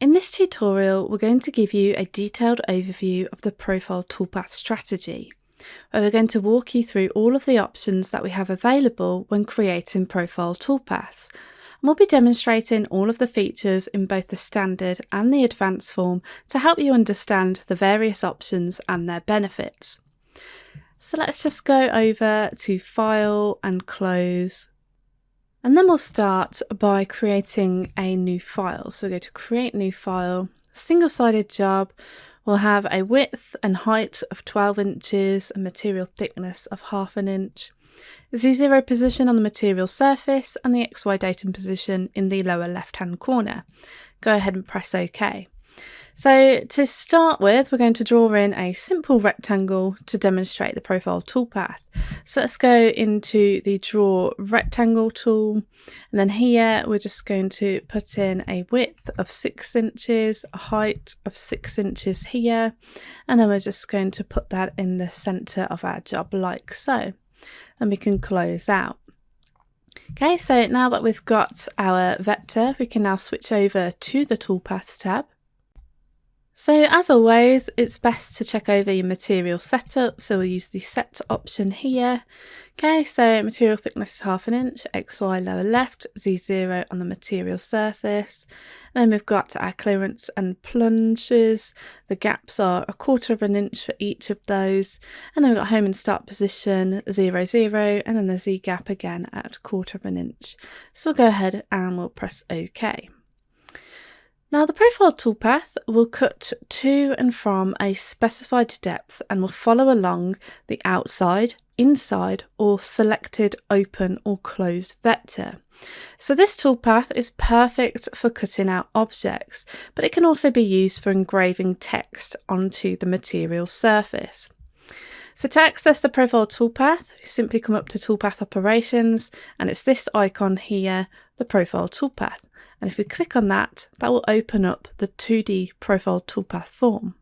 In this tutorial, we're going to give you a detailed overview of the Profile Toolpath strategy, where we're going to walk you through all of the options that we have available when creating profile toolpaths. And we'll be demonstrating all of the features in both the standard and the advanced form to help you understand the various options and their benefits. So let's just go over to File and Close. And then we'll start by creating a new file. So we'll go to Create New File, single-sided job. We'll have a width and height of 12 inches, a material thickness of 1/2 inch, Z0 position on the material surface, and the XY datum position in the lower left-hand corner. Go ahead and press OK. So to start with, we're going to draw in a simple rectangle to demonstrate the profile toolpath. So let's go into the Draw Rectangle tool, and then here we're just going to put in a width of 6 inches, a height of 6 inches here, and then we're just going to put that in the center of our job like so, and we can close out. Okay, so now that we've got our vector, we can now switch over to the Toolpaths tab. So as always, it's best to check over your material setup, so we'll use the set option here. Okay, so material thickness is 1/2 inch, XY lower left, Z0 on the material surface. And then we've got our clearance and plunges. The gaps are 1/4 inch for each of those. And then we've got home and start position, 0, 0, and then the Z gap again at 1/4 inch. So we'll go ahead and we'll press OK. Now the profile toolpath will cut to and from a specified depth and will follow along the outside, inside, or selected open or closed vector. So this toolpath is perfect for cutting out objects, but it can also be used for engraving text onto the material surface. So to access the profile toolpath, you simply come up to Toolpath Operations, and it's this icon here, the profile toolpath. And if we click on that, that will open up the 2D profile toolpath form.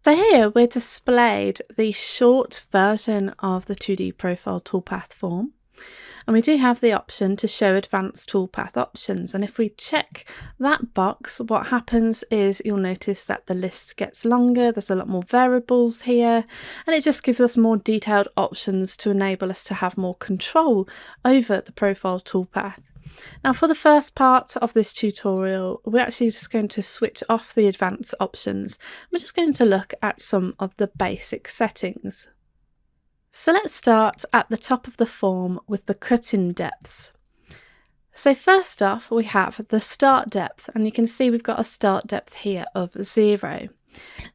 So here we're displayed the short version of the 2D profile toolpath form. And we do have the option to show advanced toolpath options. And if we check that box, what happens is you'll notice that the list gets longer. There's a lot more variables here, and it just gives us more detailed options to enable us to have more control over the profile toolpath. Now for the first part of this tutorial, we're actually just going to switch off the advanced options. We're just going to look at some of the basic settings. So let's start at the top of the form with the cutting depths. So first off, we have the start depth, and you can see we've got a start depth here of 0.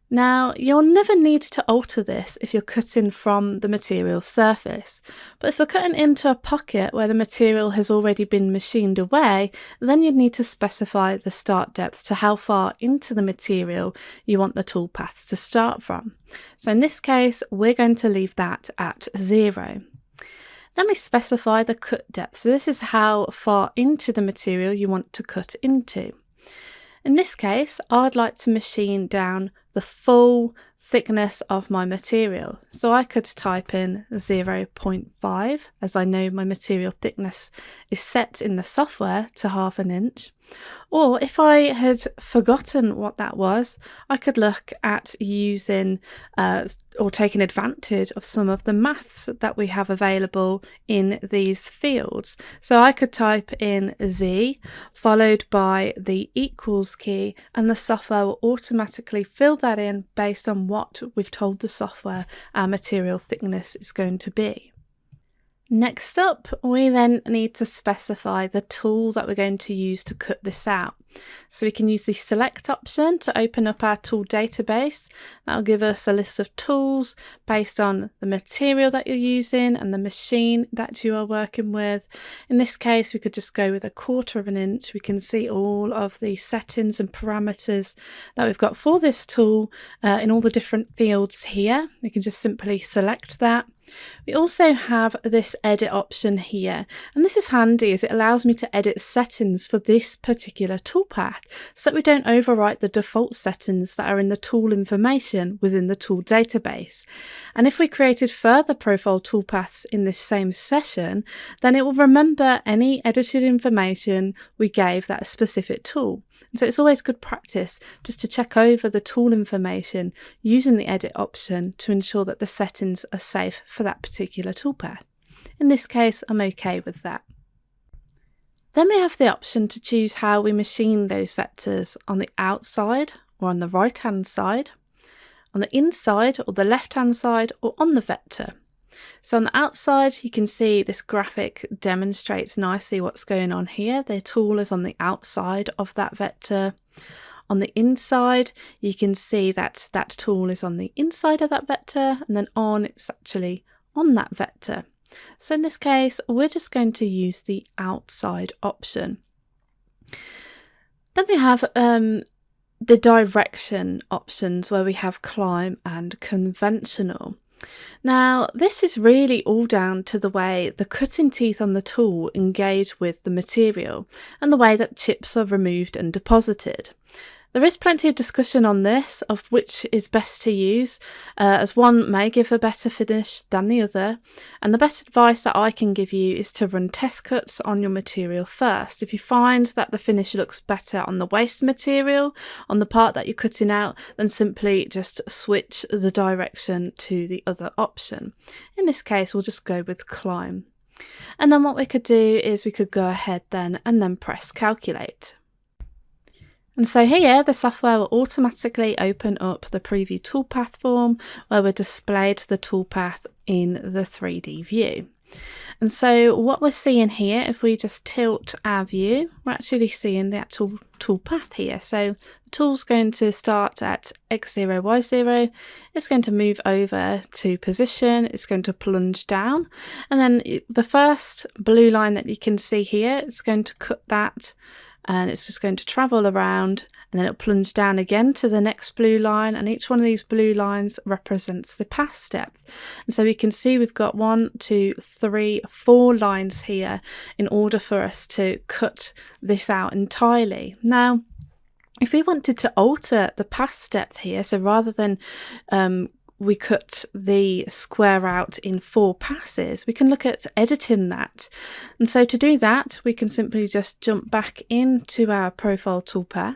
Now, you'll never need to alter this if you're cutting from the material surface, but if we're cutting into a pocket where the material has already been machined away, then you'd need to specify the start depth to how far into the material you want the toolpaths to start from. So in this case, we're going to leave that at 0. Then we specify the cut depth. So this is how far into the material you want to cut into. In this case, I'd like to machine down the full thickness of my material. So I could type in 0.5, as I know my material thickness is set in the software to 1/2 inch. Or if I had forgotten what that was, I could look at using or taking advantage of some of the maths that we have available in these fields. So I could type in Z followed by the equals key, and the software will automatically fill that in based on what we've told the software our material thickness is going to be. Next up, we then need to specify the tool that we're going to use to cut this out. So we can use the select option to open up our tool database. That'll give us a list of tools based on the material that you're using and the machine that you are working with. In this case, we could just go with 1/4 inch. We can see all of the settings and parameters that we've got for this tool in all the different fields here. We can just simply select that. We also have this edit option here, and this is handy as it allows me to edit settings for this particular toolpath so that we don't overwrite the default settings that are in the tool information within the tool database. And if we created further profile toolpaths in this same session, then it will remember any edited information we gave that specific tool. And so it's always good practice just to check over the tool information using the edit option to ensure that the settings are safe for that particular toolpath. In this case, I'm okay with that. Then we have the option to choose how we machine those vectors on the outside or on the right hand side, on the inside or the left hand side, or on the vector. So on the outside, you can see this graphic demonstrates nicely what's going on here. The tool is on the outside of that vector. On the inside, you can see that that tool is on the inside of that vector, and then on, it's actually on that vector. So in this case, we're just going to use the outside option. Then we have the direction options where we have climb and conventional. Now, this is really all down to the way the cutting teeth on the tool engage with the material and the way that chips are removed and deposited. There is plenty of discussion on this, of which is best to use, as one may give a better finish than the other, and the best advice that I can give you is to run test cuts on your material first. If you find that the finish looks better on the waste material, on the part that you're cutting out, then simply just switch the direction to the other option. In this case, we'll just go with climb. And then what we could do is we could go ahead then and then press calculate. And so here the software will automatically open up the preview toolpath form where we're displayed the toolpath in the 3D view. And so what we're seeing here, if we just tilt our view, we're actually seeing the actual toolpath here. So the tool's going to start at X0, Y0, it's going to move over to position, it's going to plunge down, and then the first blue line that you can see here, it's going to cut that, and it's just going to travel around, and then it'll plunge down again to the next blue line, and each one of these blue lines represents the pass depth. And so we can see we've got 1, 2, 3, 4 lines here in order for us to cut this out entirely. Now, if we wanted to alter the pass depth here, so rather than we cut the square out in 4 passes, we can look at editing that. And so to do that, we can simply just jump back into our profile toolpath.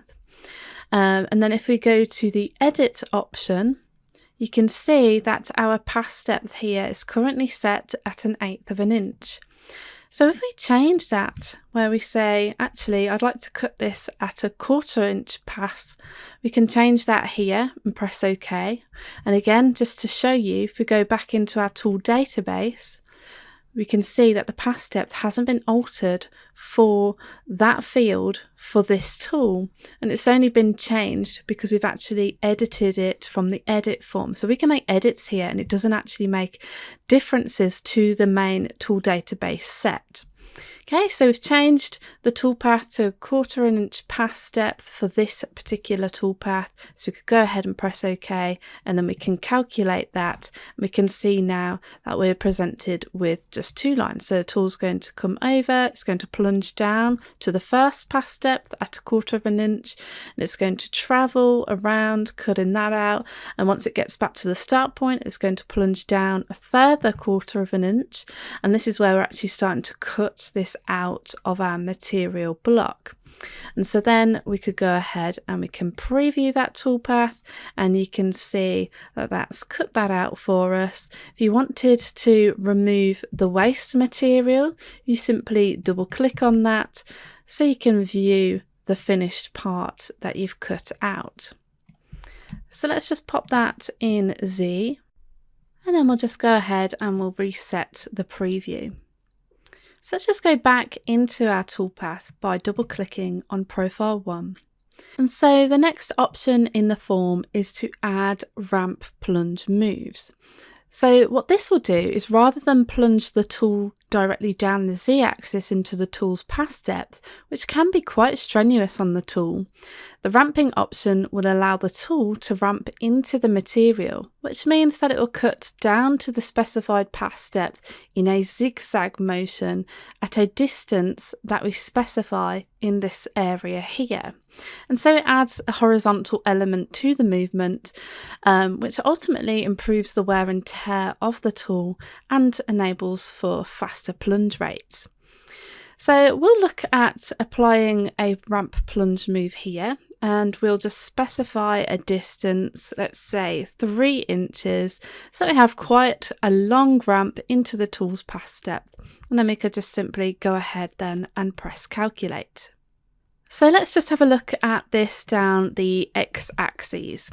And then if we go to the edit option, you can see that our pass depth here is currently set at 1/8 of an inch. So if we change that, where we say, actually, I'd like to cut this at 1/4 inch pass, we can change that here and press OK. And again, just to show you, if we go back into our tool database, we can see that the pass depth hasn't been altered for that field for this tool, and it's only been changed because we've actually edited it from the edit form. So we can make edits here and it doesn't actually make differences to the main tool database set. Okay, so we've changed the toolpath to 1/4 inch pass depth for this particular toolpath. So we could go ahead and press OK, and then we can calculate that. We can see now that we're presented with just 2 lines. So the tool's going to come over, it's going to plunge down to the first pass depth at 1/4 of an inch, and it's going to travel around, cutting that out. And once it gets back to the start point, it's going to plunge down a further 1/4 of an inch. And this is where we're actually starting to cut this out of our material block. And so then we could go ahead and we can preview that toolpath, and you can see that that's cut that out for us. If you wanted to remove the waste material, you simply double click on that so you can view the finished part that you've cut out. So let's just pop that in Z, and then we'll just go ahead and we'll reset the preview. So let's just go back into our toolpath by double clicking on profile 1. And so the next option in the form is to add ramp plunge moves. So what this will do is, rather than plunge the tool directly down the z-axis into the tool's pass depth, which can be quite strenuous on the tool, the ramping option will allow the tool to ramp into the material, which means that it will cut down to the specified pass depth in a zigzag motion at a distance that we specify in this area here. And so it adds a horizontal element to the movement, which ultimately improves the wear and tear of the tool and enables for faster plunge rates. So we'll look at applying a ramp plunge move here, and we'll just specify a distance, let's say 3 inches, so we have quite a long ramp into the tool's pass depth, and then we could just simply go ahead then and press calculate. So let's just have a look at this down the x-axis.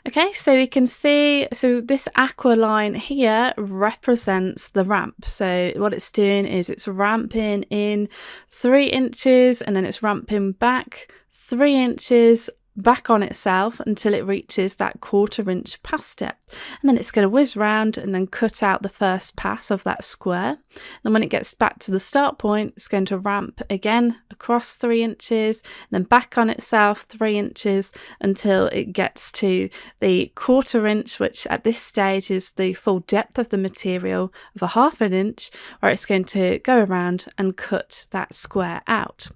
Okay, so we can see, so this aqua line here represents the ramp. So what it's doing is it's ramping in 3 inches, and then it's ramping back 3 inches back on itself until it reaches that 1/4 inch pass depth, and then it's going to whiz round and then cut out the first pass of that square. And when it gets back to the start point, it's going to ramp again across 3 inches, and then back on itself 3 inches until it gets to the 1/4 inch, which at this stage is the full depth of the material of a 1/2 inch, where it's going to go around and cut that square out.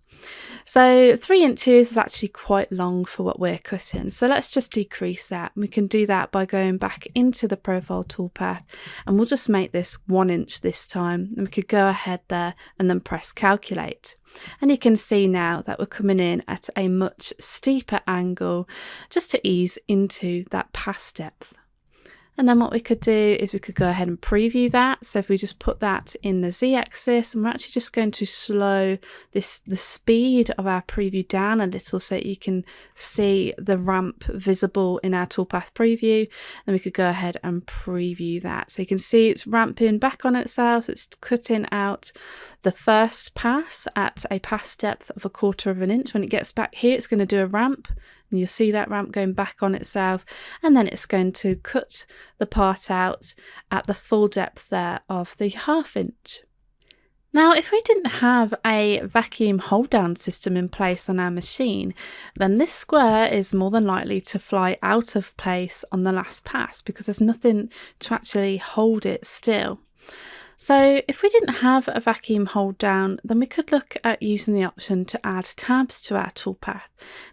So 3 inches is actually quite long for what we're cutting, so let's just decrease that. We can do that by going back into the profile toolpath, and we'll just make this 1 inch this time, and we could go ahead there and then press calculate. And you can see now that we're coming in at a much steeper angle just to ease into that pass depth. And then what we could do is we could go ahead and preview that. So if we just put that in the z-axis, and we're actually just going to slow the speed of our preview down a little so you can see the ramp visible in our toolpath preview, and we could go ahead and preview that. So you can see it's ramping back on itself, it's cutting out the first pass at a pass depth of 1/4 inch. When it gets back here, it's going to do a ramp, and you'll see that ramp going back on itself, and then it's going to cut the part out at the full depth there of the 1/2 inch. Now, if we didn't have a vacuum hold down system in place on our machine, then this square is more than likely to fly out of place on the last pass because there's nothing to actually hold it still. So if we didn't have a vacuum hold down, then we could look at using the option to add tabs to our toolpath.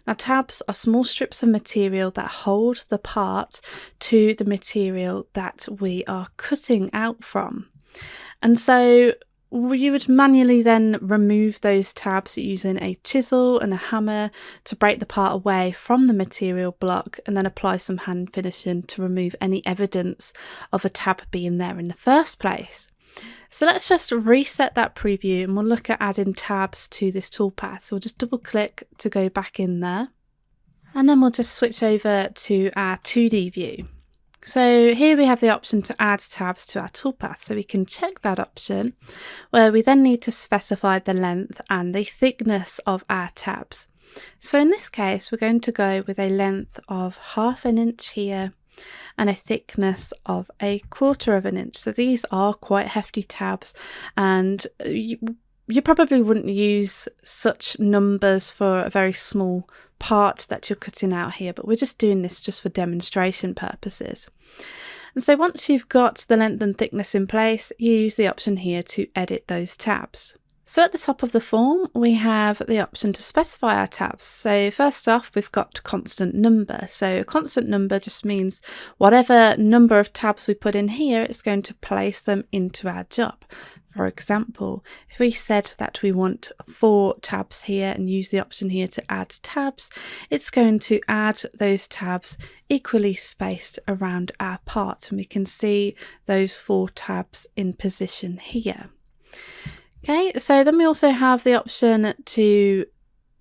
Now, tabs are small strips of material that hold the part to the material that we are cutting out from. And so you would manually then remove those tabs using a chisel and a hammer to break the part away from the material block, and then apply some hand finishing to remove any evidence of a tab being there in the first place. So let's just reset that preview, and we'll look at adding tabs to this toolpath. So we'll just double click to go back in there, and then we'll just switch over to our 2D view. So here we have the option to add tabs to our toolpath, so we can check that option, where we then need to specify the length and the thickness of our tabs. So in this case, we're going to go with a length of 1/2 inch here and a thickness of 1/4 inch. So these are quite hefty tabs, and you probably wouldn't use such numbers for a very small part that you're cutting out here, but we're just doing this just for demonstration purposes. And so once you've got the length and thickness in place, you use the option here to edit those tabs. So at the top of the form, we have the option to specify our tabs. So first off, we've got constant number. So a constant number just means whatever number of tabs we put in here, it's going to place them into our job. For example, if we said that we want 4 tabs here and use the option here to add tabs, it's going to add those tabs equally spaced around our part, and we can see those 4 tabs in position here. Okay, so then we also have the option to,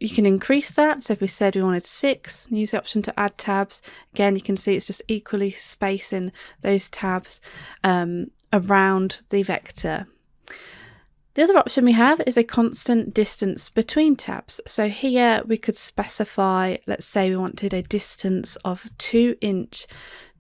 you can increase that. So if we said we wanted 6, use the option to add tabs. Again, you can see it's just equally spacing those tabs around the vector. The other option we have is a constant distance between tabs. So here we could specify, let's say we wanted a distance of 2 inch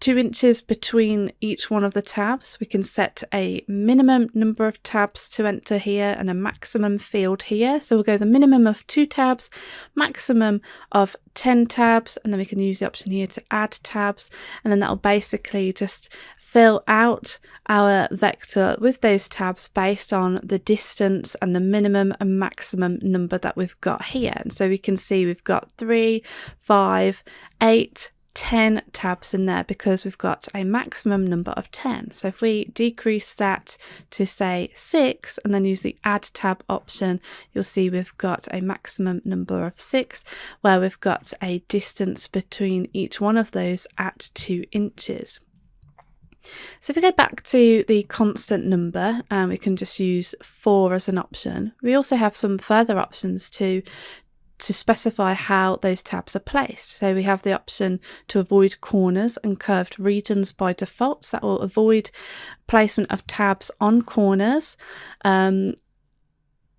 2 inches between each one of the tabs. We can set a minimum number of tabs to enter here and a maximum field here. So we'll go the minimum of 2 tabs, maximum of 10 tabs, and then we can use the option here to add tabs, and then that'll basically just fill out our vector with those tabs based on the distance and the minimum and maximum number that we've got here. And so we can see we've got 3, 5, 8, 10 tabs in there because we've got a maximum number of 10. So if we decrease that to say 6 and then use the add tab option, you'll see we've got a maximum number of 6 where we've got a distance between each one of those at 2 inches. So if we go back to the constant number, we can just use 4 as an option. We also have some further options to specify how those tabs are placed. So we have the option to avoid corners and curved regions by default. So that will avoid placement of tabs on corners,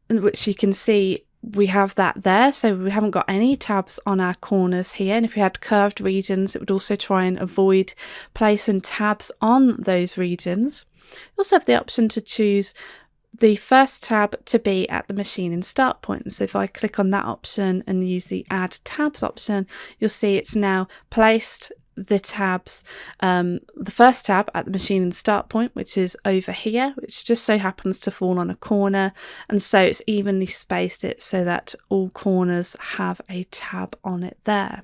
which you can see we have that there. So we haven't got any tabs on our corners here. And if we had curved regions, it would also try and avoid placing tabs on those regions. We also have the option to choose the first tab to be at the machining start point. So if I click on that option and use the add tabs option, you'll see it's now placed the tabs, the first tab at the machining start point, which is over here, which just so happens to fall on a corner, and so it's evenly spaced it so that all corners have a tab on it there.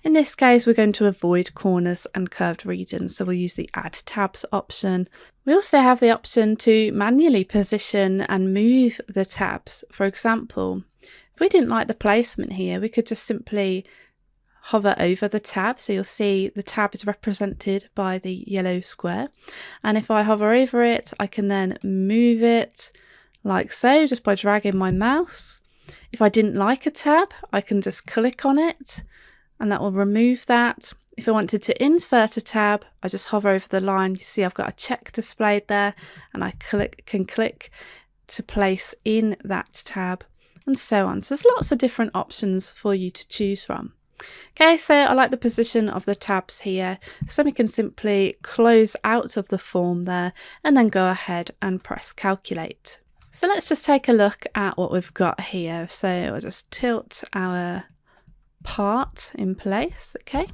In this case, we're going to avoid corners and curved regions, so we'll use the add tabs option. We also have the option to manually position and move the tabs. For example, if we didn't like the placement here, we could just simply hover over the tab. So you'll see the tab is represented by the yellow square. And if I hover over it, I can then move it like so, just by dragging my mouse. If I didn't like a tab, I can just click on it and that will remove that. If I wanted to insert a tab, I just hover over the line. You see I've got a check displayed there, and I can click to place in that tab, and so on. So there's lots of different options for you to choose from. Okay, so I like the position of the tabs here, so we can simply close out of the form there and then go ahead and press calculate. So let's just take a look at what we've got here. So I'll just tilt our part in place. Okay,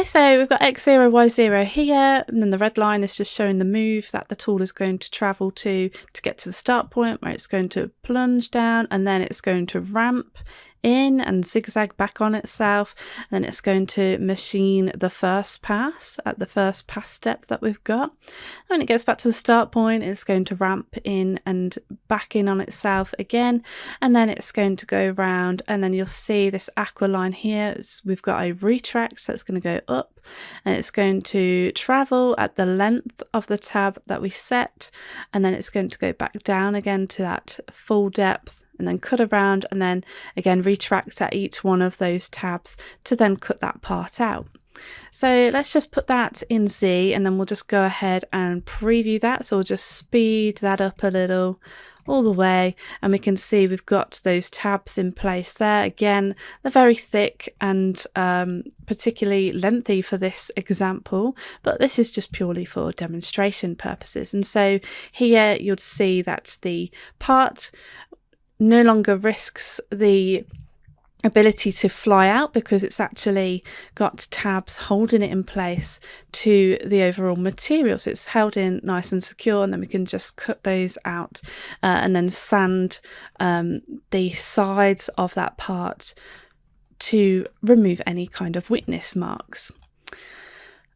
so we've got x0, y0 here, and then the red line is just showing the move that the tool is going to travel to get to the start point, where it's going to plunge down, and then it's going to ramp in and zigzag back on itself, and then it's going to machine the first pass at the first pass step that we've got. And when it gets back to the start point, it's going to ramp in and back in on itself again, and then it's going to go around, and then you'll see this aqua line here. We've got a retract, so it's going to go up, and it's going to travel at the length of the tab that we set, and then it's going to go back down again to that full depth, and then cut around, and then again retract at each one of those tabs to then cut that part out. So let's just put that in Z, and then we'll just go ahead and preview that. So we'll just speed that up a little all the way, and we can see we've got those tabs in place there. Again, they're very thick and particularly lengthy for this example, but this is just purely for demonstration purposes. And so here you'll see that the part no longer risks the ability to fly out because it's actually got tabs holding it in place to the overall material, so it's held in nice and secure, and then we can just cut those out and then sand the sides of that part to remove any kind of witness marks.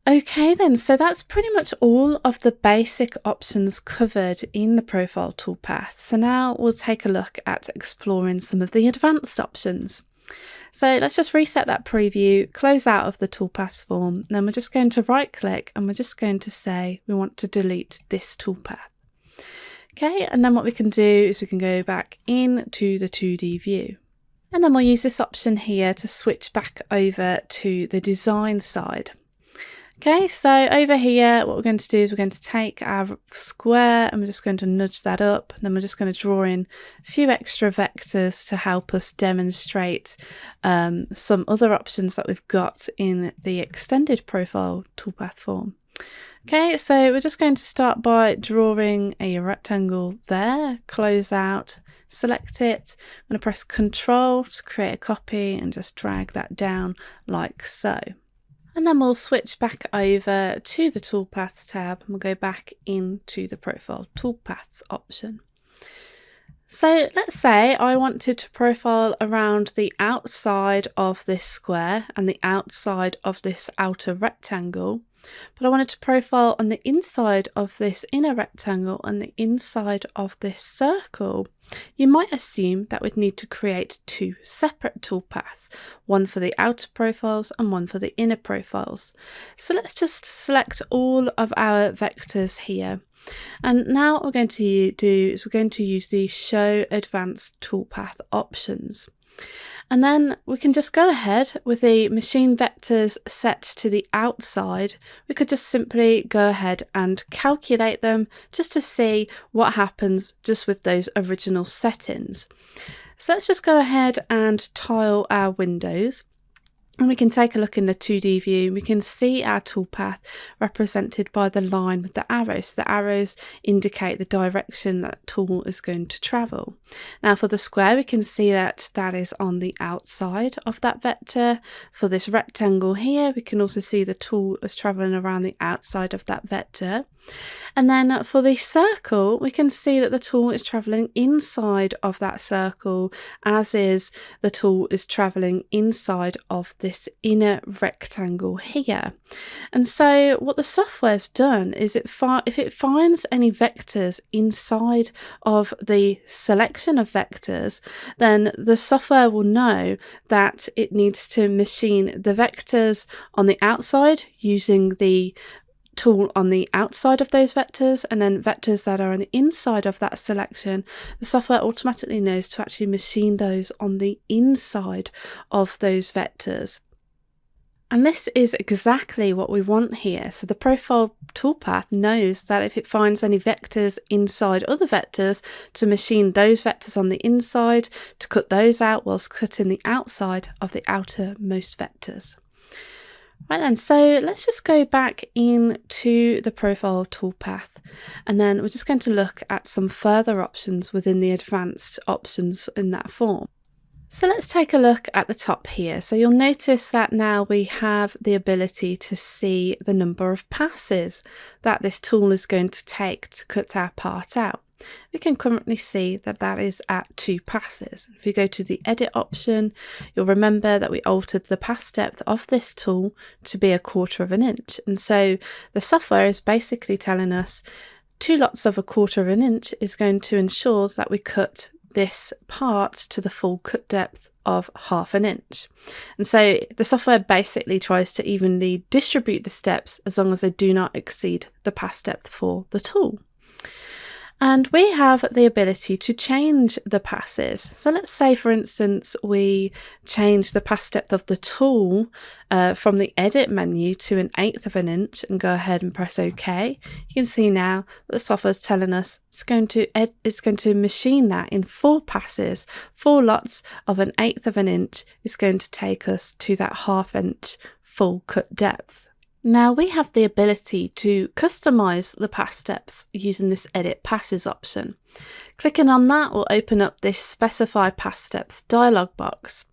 Okay then, so that's pretty much all of the basic options covered in the Profile Toolpath. So now we'll take a look at exploring some of the advanced options. So let's just reset that preview, close out of the Toolpath form, and then we're just going to right click and we're just going to say we want to delete this toolpath. Okay, and then what we can do is we can go back into the 2D view. And then we'll use this option here to switch back over to the design side. Okay, so over here, what we're going to do is we're going to take our square and we're just going to nudge that up, and then we're just going to draw in a few extra vectors to help us demonstrate some other options that we've got in the extended profile toolpath form. Okay, so we're just going to start by drawing a rectangle there, close out, select it. I'm going to press Control to create a copy and just drag that down like so. And then we'll switch back over to the Toolpaths tab and we'll go back into the Profile Toolpaths option. So let's say I wanted to profile around the outside of this square and the outside of this outer rectangle, but I wanted to profile on the inside of this inner rectangle and the inside of this circle. You might assume that we'd need to create two separate toolpaths, one for the outer profiles and one for the inner profiles. So let's just select all of our vectors here. And now what we're going to do is we're going to use the Show Advanced Toolpath options. And then we can just go ahead with the machine vectors set to the outside. We could just simply go ahead and calculate them just to see what happens just with those original settings. So let's just go ahead and tile our windows. And we can take a look in the 2D view. We can see our toolpath represented by the line with the arrows. So the arrows indicate the direction that tool is going to travel. Now for the square, we can see that that is on the outside of that vector. For this rectangle here, we can also see the tool is traveling around the outside of that vector. And then for the circle, we can see that the tool is traveling inside of that circle, as is the tool is traveling inside of this inner rectangle here. And so what the software's done is if it finds any vectors inside of the selection of vectors, then the software will know that it needs to machine the vectors on the outside using the tool on the outside of those vectors, and then vectors that are on the inside of that selection, the software automatically knows to actually machine those on the inside of those vectors. And this is exactly what we want here. So the Profile Toolpath knows that if it finds any vectors inside other vectors, to machine those vectors on the inside, to cut those out whilst cutting the outside of the outermost vectors. Right then, so let's just go back into the Profile Toolpath, and then we're just going to look at some further options within the advanced options in that form. So let's take a look at the top here. So you'll notice that now we have the ability to see the number of passes that this tool is going to take to cut our part out. We can currently see that that is at 2 passes. If you go to the edit option, you'll remember that we altered the pass depth of this tool to be 1/4 of an inch. And so the software is basically telling us 2 lots of 1/4 of an inch is going to ensure that we cut this part to the full cut depth of 1/2 an inch. And so the software basically tries to evenly distribute the steps as long as they do not exceed the pass depth for the tool. And we have the ability to change the passes. So let's say, for instance, we change the pass depth of the tool from the edit menu to 1/8 of an inch and go ahead and press OK. You can see now that the software is telling us it's going to machine that in 4 passes. 4 lots of 1/8 of an inch is going to take us to that 1/2 inch full cut depth. Now we have the ability to customize the pass steps using this Edit Passes option. Clicking on that will open up this Specify Pass Steps dialog box.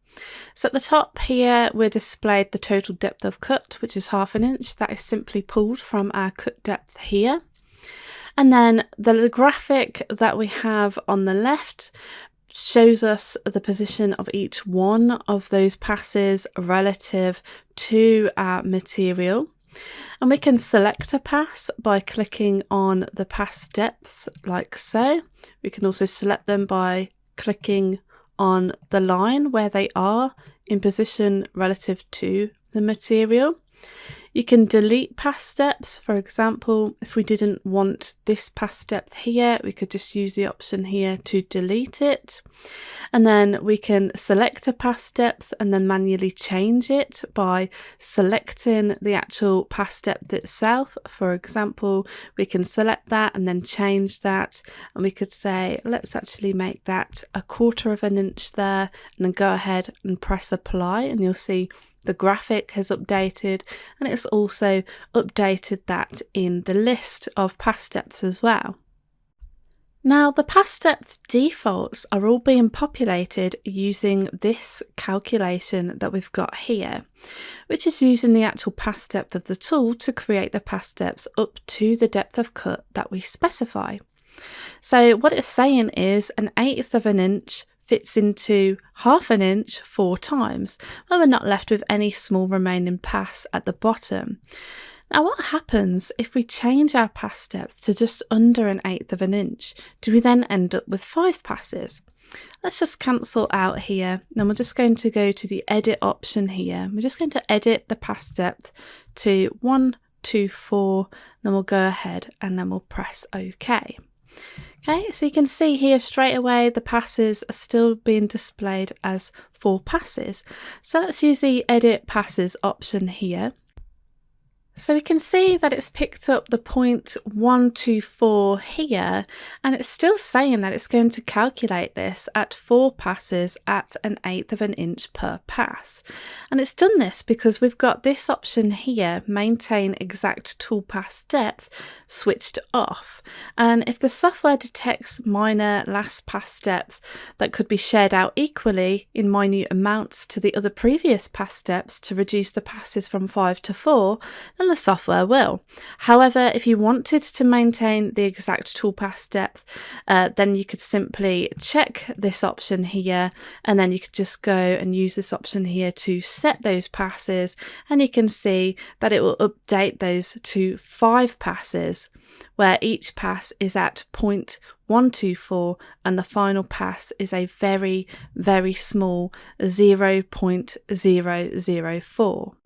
So at the top here we're displayed the total depth of cut, which is 1/2 an inch. That is simply pulled from our cut depth here. And then the graphic that we have on the left shows us the position of each one of those passes relative to our material. And we can select a pass by clicking on the pass depths like so. We can also select them by clicking on the line where they are in position relative to the material. You can delete pass steps. For example, if we didn't want this pass step here, we could just use the option here to delete it. And then we can select a pass depth and then manually change it by selecting the actual pass depth itself. For example, we can select that and then change that, and we could say, let's actually make that 1/4 of an inch there, and then go ahead and press apply, and you'll see the graphic has updated, and it's also updated that in the list of pass depths as well. Now, the pass depth defaults are all being populated using this calculation that we've got here, which is using the actual pass depth of the tool to create the pass depths up to the depth of cut that we specify. So what it's saying is 1/8 of an inch fits into 1/2 an inch 4 times, where we're not left with any small remaining pass at the bottom. Now, what happens if we change our pass depth to just under 1/8 of an inch? Do we then end up with 5 passes? Let's just cancel out here. Then we're just going to go to the edit option here. We're just going to edit the pass depth to 124. Then we'll go ahead and then we'll press OK. Okay, so you can see here straight away the passes are still being displayed as 4 passes. So let's use the edit passes option here. So we can see that it's picked up the 0.124 here, and it's still saying that it's going to calculate this at 4 passes at 1/8 of an inch per pass. And it's done this because we've got this option here, maintain exact toolpath depth, switched off. And if the software detects minor last pass depth that could be shared out equally in minute amounts to the other previous pass steps to reduce the passes from 5 to 4, then the software will. However, if you wanted to maintain the exact toolpath depth, then you could simply check this option here, and then you could just go and use this option here to set those passes, and you can see that it will update those to 5 passes, where each pass is at 0.124 and the final pass is a very, very small 0.004.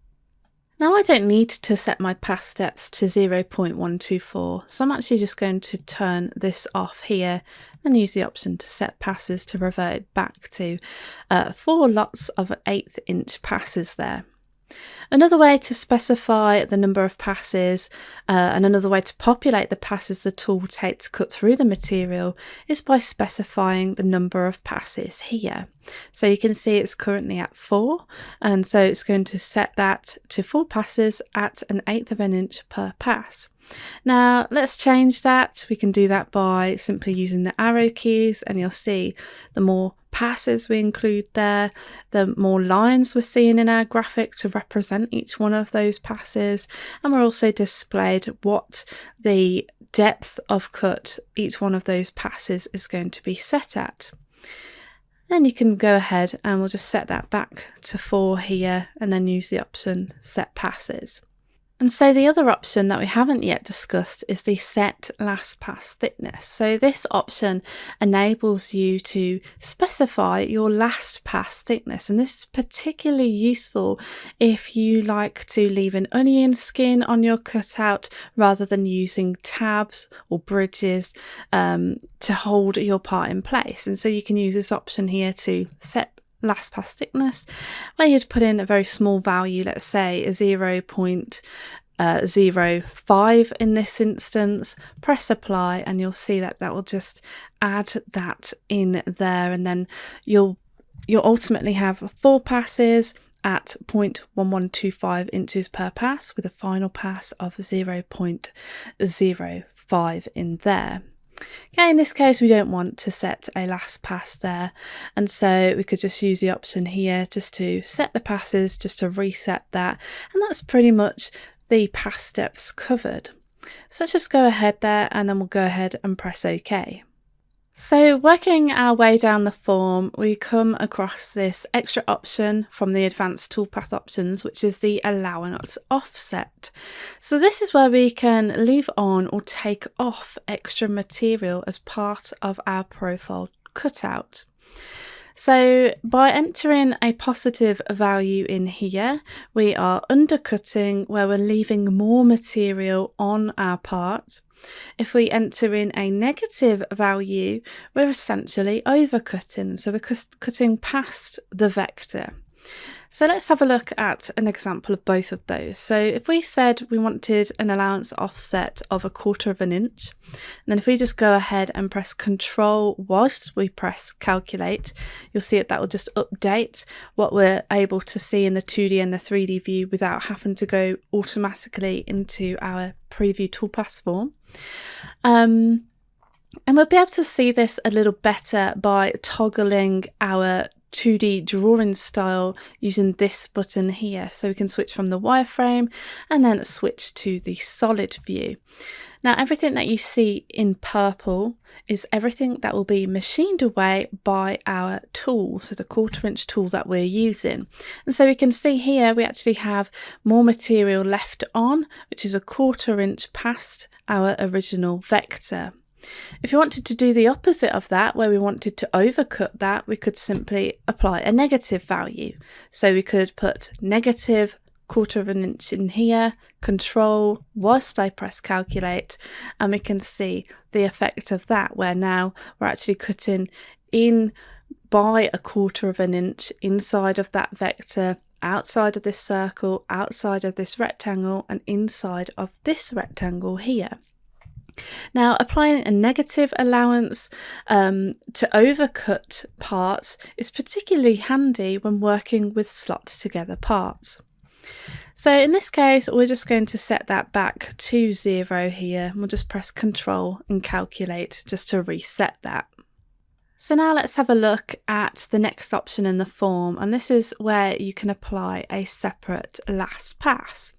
Now, I don't need to set my pass steps to 0.124, so I'm actually just going to turn this off here and use the option to set passes to revert it back to 4 lots of 1/8 inch passes there. Another way to specify the number of passes and another way to populate the passes the tool will take to cut through the material is by specifying the number of passes here. So you can see it's currently at 4, and so it's going to set that to 4 passes at 1/8 of an inch per pass. Now let's change that. We can do that by simply using the arrow keys, and you'll see the more passes we include there, the more lines we're seeing in our graphic to represent each one of those passes, and we're also displayed what the depth of cut each one of those passes is going to be set at. Then you can go ahead and we'll just set that back to 4 here, and then use the option set passes. And so the other option that we haven't yet discussed is the set last pass thickness. So this option enables you to specify your last pass thickness, and this is particularly useful if you like to leave an onion skin on your cutout rather than using tabs or bridges to hold your part in place. And so you can use this option here to set last pass thickness, where you'd put in a very small value, let's say 0.05 in this instance, press apply, and you'll see that that will just add that in there, and then you'll ultimately have 4 passes at 0.1125 inches per pass with a final pass of 0.05 in there. Okay, in this case we don't want to set a last pass there, and so we could just use the option here just to set the passes, just to reset that, and that's pretty much the pass steps covered. So let's just go ahead there, and then we'll go ahead and press OK. So working our way down the form, we come across this extra option from the advanced toolpath options, which is the Allowance Offset. So this is where we can leave on or take off extra material as part of our profile cutout. So by entering a positive value in here, we are undercutting where we're leaving more material on our part. If we enter in a negative value, we're essentially overcutting, so we're cutting past the vector. So let's have a look at an example of both of those. So if we said we wanted an allowance offset of 1/4 of an inch, and then if we just go ahead and press Control whilst we press Calculate, you'll see that will just update what we're able to see in the 2D and the 3D view without having to go automatically into our preview toolpath form. And we'll be able to see this a little better by toggling our 2D drawing style using this button here. So we can switch from the wireframe and then switch to the solid view. Now everything that you see in purple is everything that will be machined away by our tool, so the 1/4 inch tool that we're using. And so we can see here we actually have more material left on, which is 1/4 inch past our original vector. If you wanted to do the opposite of that, where we wanted to overcut that, we could simply apply a negative value. So we could put negative 1/4 of an inch in here, Control whilst I press Calculate, and we can see the effect of that, where now we're actually cutting in by 1/4 of an inch inside of that vector, outside of this circle, outside of this rectangle, and inside of this rectangle here. Now, applying a negative allowance to overcut parts is particularly handy when working with slot together parts. So in this case, we're just going to set that back to 0 here. We'll just press Control and Calculate just to reset that. So now let's have a look at the next option in the form, and this is where you can apply a separate last pass.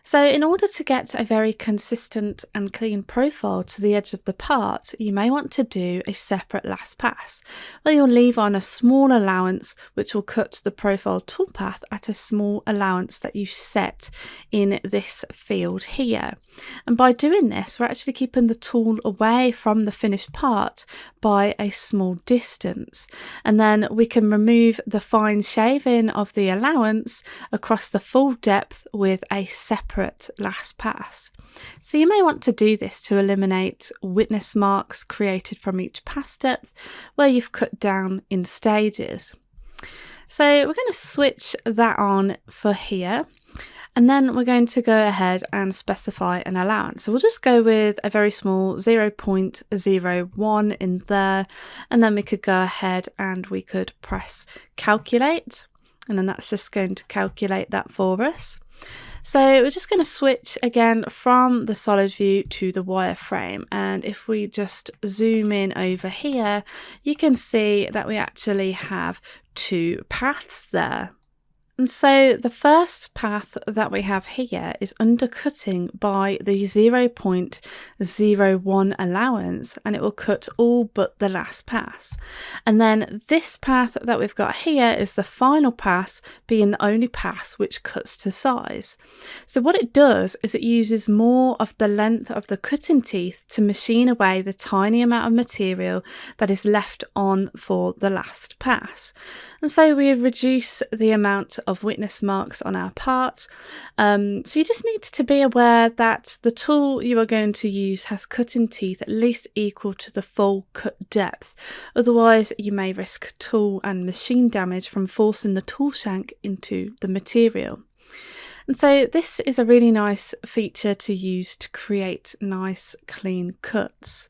So in order to get a very consistent and clean profile to the edge of the part, you may want to do a separate last pass, where you'll leave on a small allowance which will cut the profile toolpath at a small allowance that you set in this field here. And by doing this, we're actually keeping the tool away from the finished part by a small distance. And then we can remove the fine shaving of the allowance across the full depth with a separate last pass. So you may want to do this to eliminate witness marks created from each pass depth where you've cut down in stages. So we're going to switch that on for here, and then we're going to go ahead and specify an allowance. So we'll just go with a very small 0.01 in there, and then we could go ahead and we could press Calculate, and then that's just going to calculate that for us. So we're just going to switch again from the solid view to the wireframe, and if we just zoom in over here, you can see that we actually have 2 paths there. And so the first path that we have here is undercutting by the 0.01 allowance, and it will cut all but the last pass. And then this path that we've got here is the final pass, being the only pass which cuts to size. So what it does is it uses more of the length of the cutting teeth to machine away the tiny amount of material that is left on for the last pass. And so we reduce the amount of witness marks on our part. So you just need to be aware that the tool you are going to use has cutting teeth at least equal to the full cut depth. Otherwise, you may risk tool and machine damage from forcing the tool shank into the material. And so this is a really nice feature to use to create nice clean cuts.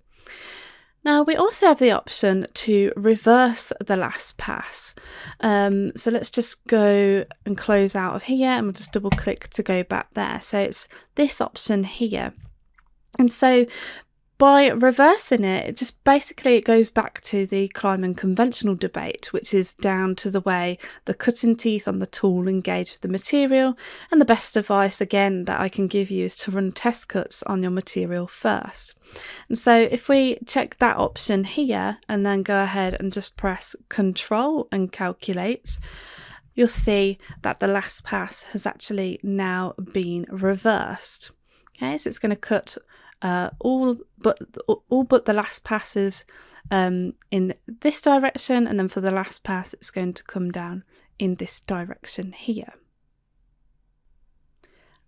Now we also have the option to reverse the last pass. So let's just go and close out of here, and we'll just double click to go back there. So it's this option here. And so by reversing it, it just basically it goes back to the climb and conventional debate, which is down to the way the cutting teeth on the tool engage with the material. And the best advice again that I can give you is to run test cuts on your material first. And so if we check that option here and then go ahead and just press Control and Calculate, you'll see that the last pass has actually now been reversed. Okay, so it's going to cut all but the last passes in this direction, and then for the last pass it's going to come down in this direction here.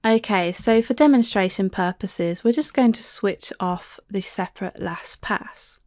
Okay, so for demonstration purposes we're just going to switch off the separate last pass.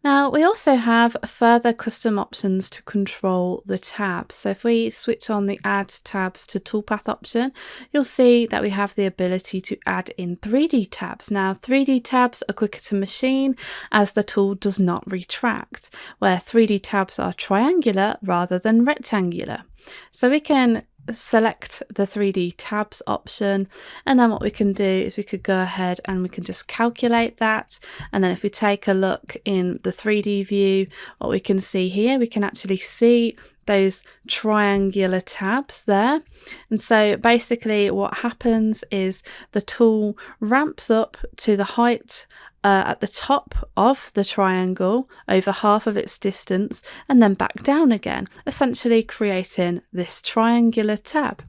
Now we also have further custom options to control the tabs. So if we switch on the Add Tabs to Toolpath option, you'll see that we have the ability to add in 3D tabs. Now 3D tabs are quicker to machine as the tool does not retract, where 3D tabs are triangular rather than rectangular. So we can select the 3D tabs option, and then what we can do is we could go ahead and we can just calculate that. And then if we take a look in the 3D view, what we can see here, we can actually see those triangular tabs there. And so basically what happens is the tool ramps up to the height at the top of the triangle over half of its distance and then back down again, essentially creating this triangular tab.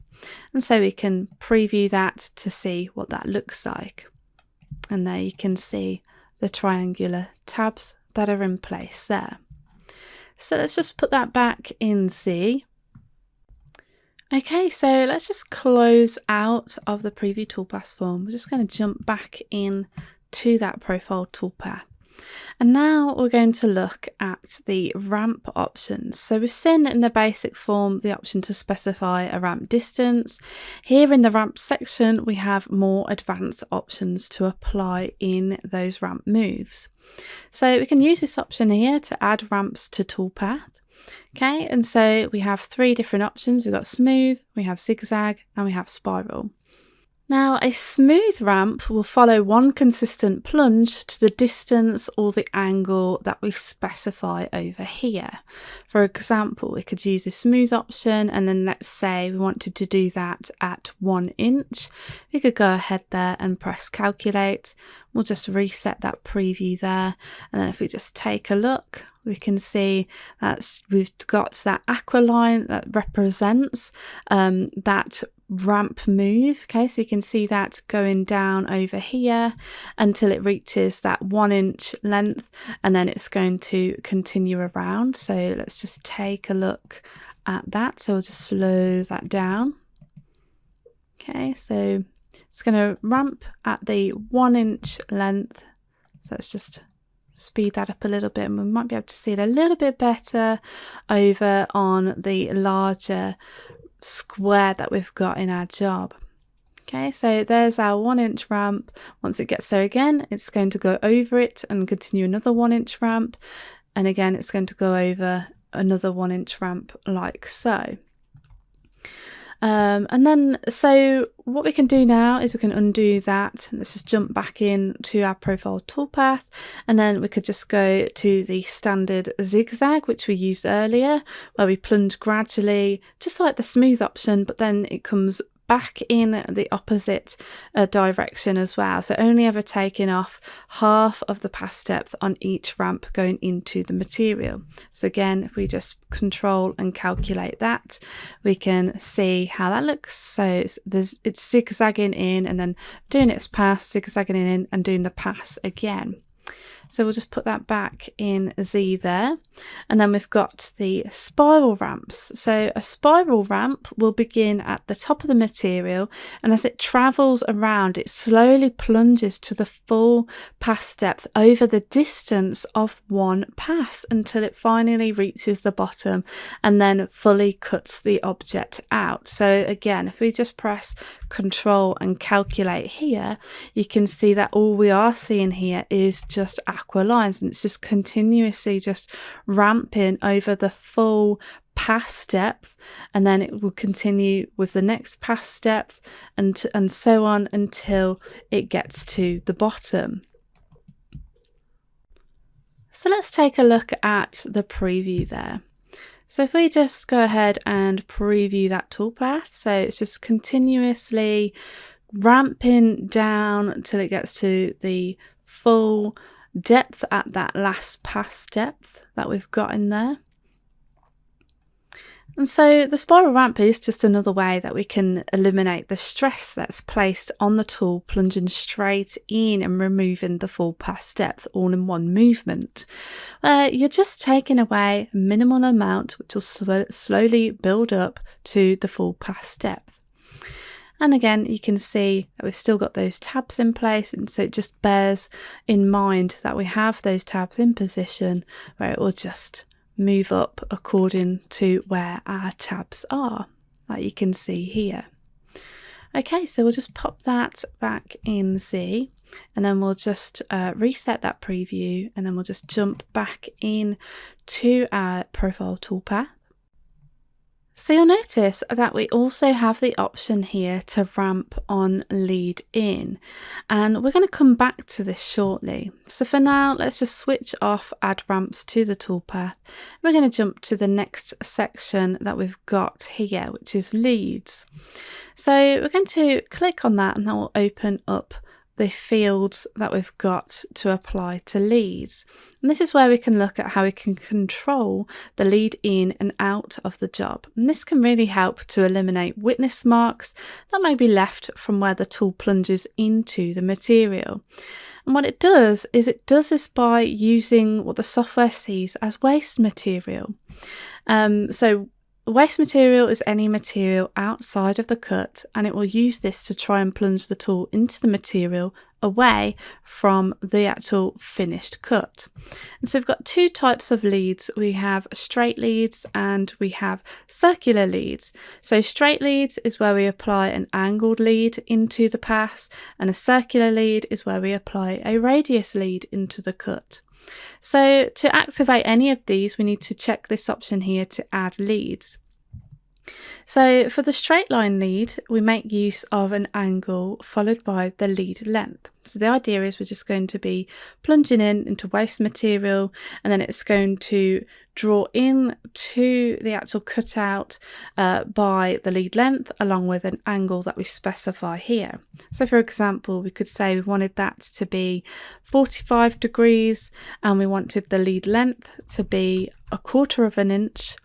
And so we can preview that to see what that looks like. And there you can see the triangular tabs that are in place there. So let's just put that back in Z. Okay, so let's just close out of the preview toolpath form. We're just going to jump back in to that profile toolpath. And now we're going to look at the ramp options. So we've seen in the basic form the option to specify a ramp distance. Here in the ramp section we have more advanced options to apply in those ramp moves. So we can use this option here to add ramps to toolpath. Okay, and so we have 3 different options. We've got smooth, we have zigzag, and we have spiral. Now, a smooth ramp will follow one consistent plunge to the distance or the angle that we specify over here. For example, we could use the smooth option, and then let's say we wanted to do that at 1 inch. We could go ahead there and press calculate. We'll just reset that preview there. And then if we just take a look, we can see that we've got that aqua line that represents that ramp move. Okay, so you can see that going down over here until it reaches that 1 inch length, and then it's going to continue around. So let's just take a look at that. So we'll just slow that down. Okay, so it's going to ramp at the 1 inch length. So let's just speed that up a little bit, and we might be able to see it a little bit better over on the larger square that we've got in our job. Okay, so there's our 1 inch ramp. Once it gets there again, it's going to go over it and continue another 1 inch ramp, and again it's going to go over another 1 inch ramp like so. And then so what we can do now is we can undo that. Let's just jump back in to our profile toolpath, and then we could just go to the standard zigzag, which we used earlier, where we plunge gradually just like the smooth option, but then it comes back in the opposite direction as well, so only ever taking off half of the pass depth on each ramp going into the material. So again, if we just control and calculate that, we can see how that looks. So it's zigzagging in and then doing its pass, zigzagging in and doing the pass again. So we'll just put that back in Z there. And then we've got the spiral ramps. So a spiral ramp will begin at the top of the material, and as it travels around, it slowly plunges to the full pass depth over the distance of 1 pass until it finally reaches the bottom and then fully cuts the object out. So again, if we just press Control and calculate here, you can see that all we are seeing here is just aqua lines, and it's just continuously just ramping over the full pass depth, and then it will continue with the next pass depth and so on until it gets to the bottom. So let's take a look at the preview there. So if we just go ahead and preview that toolpath, so it's just continuously ramping down until it gets to the full depth at that last pass depth that we've got in there. And so the spiral ramp is just another way that we can eliminate the stress that's placed on the tool plunging straight in and removing the full pass depth all in one movement. You're just taking away a minimal amount which will slowly build up to the full pass depth. And again, you can see that we've still got those tabs in place, and so it just bears in mind that we have those tabs in position where it will just move up according to where our tabs are, like you can see here. Okay, so we'll just pop that back in Z, and then we'll just reset that preview, and then we'll just jump back in to our profile toolpath. So you'll notice that we also have the option here to ramp on lead in, and we're going to come back to this shortly. So for now, let's just switch off add ramps to the toolpath. We're going to jump to the next section that we've got here, which is leads. So we're going to click on that, and that will open up the fields that we've got to apply to leads. And this is where we can look at how we can control the lead in and out of the job. And this can really help to eliminate witness marks that may be left from where the tool plunges into the material. And what it does is it does this by using what the software sees as waste material. So waste material is any material outside of the cut, and it will use this to try and plunge the tool into the material away from the actual finished cut. And so we've got two types of leads. We have straight leads and we have circular leads. So straight leads is where we apply an angled lead into the pass, and a circular lead is where we apply a radius lead into the cut. So to activate any of these, we need to check this option here to add leads. So for the straight line lead, we make use of an angle followed by the lead length. So the idea is we're just going to be plunging into waste material, and then it's going to draw in to the actual cutout by the lead length along with an angle that we specify here. So for example, we could say we wanted that to be 45 degrees and we wanted the lead length to be 1/4 of an inch.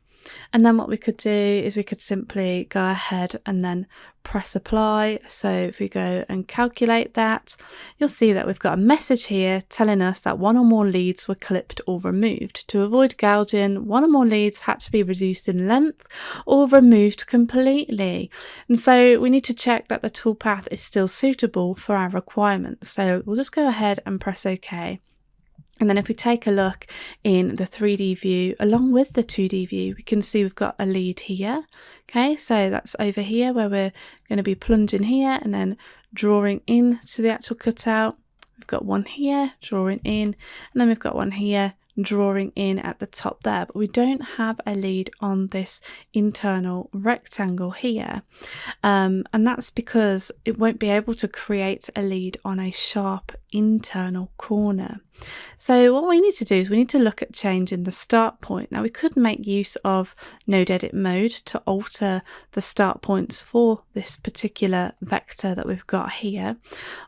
And then what we could do is we could simply go ahead and then press apply. So if we go and calculate that, you'll see that we've got a message here telling us that one or more leads were clipped or removed. To avoid gouging, one or more leads had to be reduced in length or removed completely. And so we need to check that the toolpath is still suitable for our requirements. So we'll just go ahead and press OK. And then if we take a look in the 3D view along with the 2D view, we can see we've got a lead here. Okay, so that's over here where we're going to be plunging here and then drawing in to the actual cutout. We've got one here, drawing in, and then we've got one here, drawing in at the top there, but we don't have a lead on this internal rectangle here, and that's because it won't be able to create a lead on a sharp internal corner. So what we need to do is we need to look at changing the start point. Now we could make use of node edit mode to alter the start points for this particular vector that we've got here,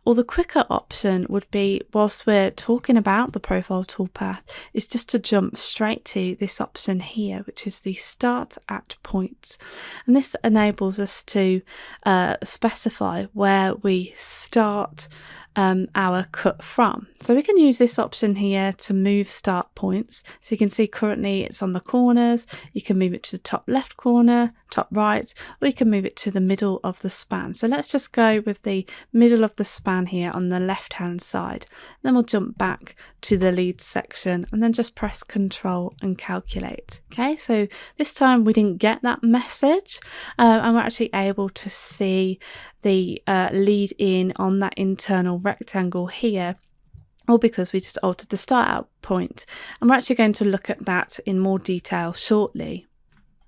or the quicker option would be, whilst we're talking about the profile toolpath, is just to jump straight to this option here, which is the start at points. And this enables us to specify where we start our cut from. So we can use this option here to move start points. So you can see currently it's on the corners. You can move it to the top left corner, top right, or you can move it to the middle of the span. So let's just go with the middle of the span here on the left hand side. Then we'll jump back to the lead section and then just press Control and calculate. Okay, so this time we didn't get that message, and we're actually able to see the lead in on that internal rectangle here, all because we just altered the start out point. And we're actually going to look at that in more detail shortly.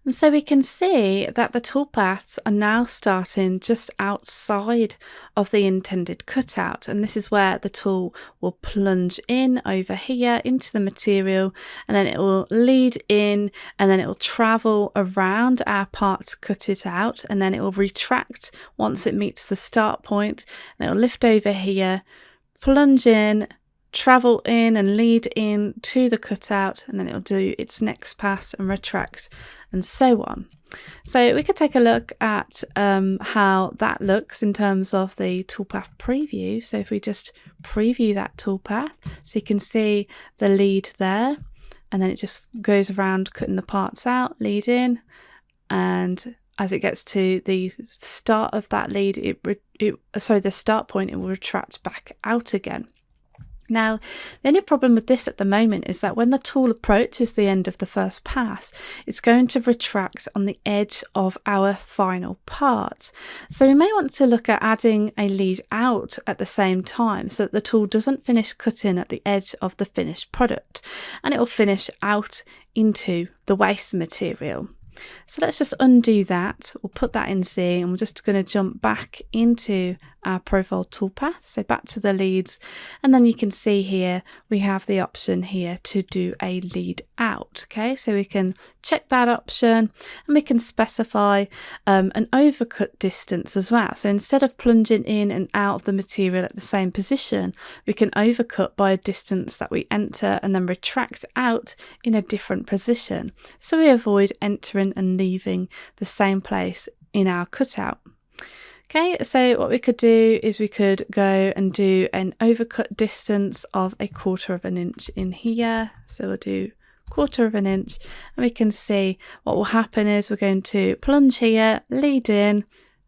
And so we can see that the toolpaths are now starting just outside of the intended cutout, and this is where the tool will plunge in over here into the material, and then it will lead in, and then it will travel around our part to cut it out, and then it will retract once it meets the start point, and it will lift over here, plunge in, travel in and lead in to the cutout, and then it'll do its next pass and retract and so on. So we could take a look at how that looks in terms of the toolpath preview. So if we just preview that toolpath, so you can see the lead there, and then it just goes around cutting the parts out, lead in, and as it gets to the start of that lead, the start point, it will retract back out again. Now, the only problem with this at the moment is that when the tool approaches the end of the first pass, it's going to retract on the edge of our final part. So we may want to look at adding a lead out at the same time so that the tool doesn't finish cutting at the edge of the finished product, and it will finish out into the waste material. So let's just undo that. We'll put that in C, and we're just going to jump back into our profile toolpath, so back to the leads, and then you can see here we have the option here to do a lead out. Okay, so we can check that option, and we can specify an overcut distance as well. So instead of plunging in and out of the material at the same position, we can overcut by a distance that we enter and then retract out in a different position, so we avoid entering and leaving the same place in our cutout. Okay, so what we could do is we could go and do an overcut distance of 1/4 of an inch in here. So we'll do 1/4 of an inch, and we can see what will happen is we're going to plunge here, lead in,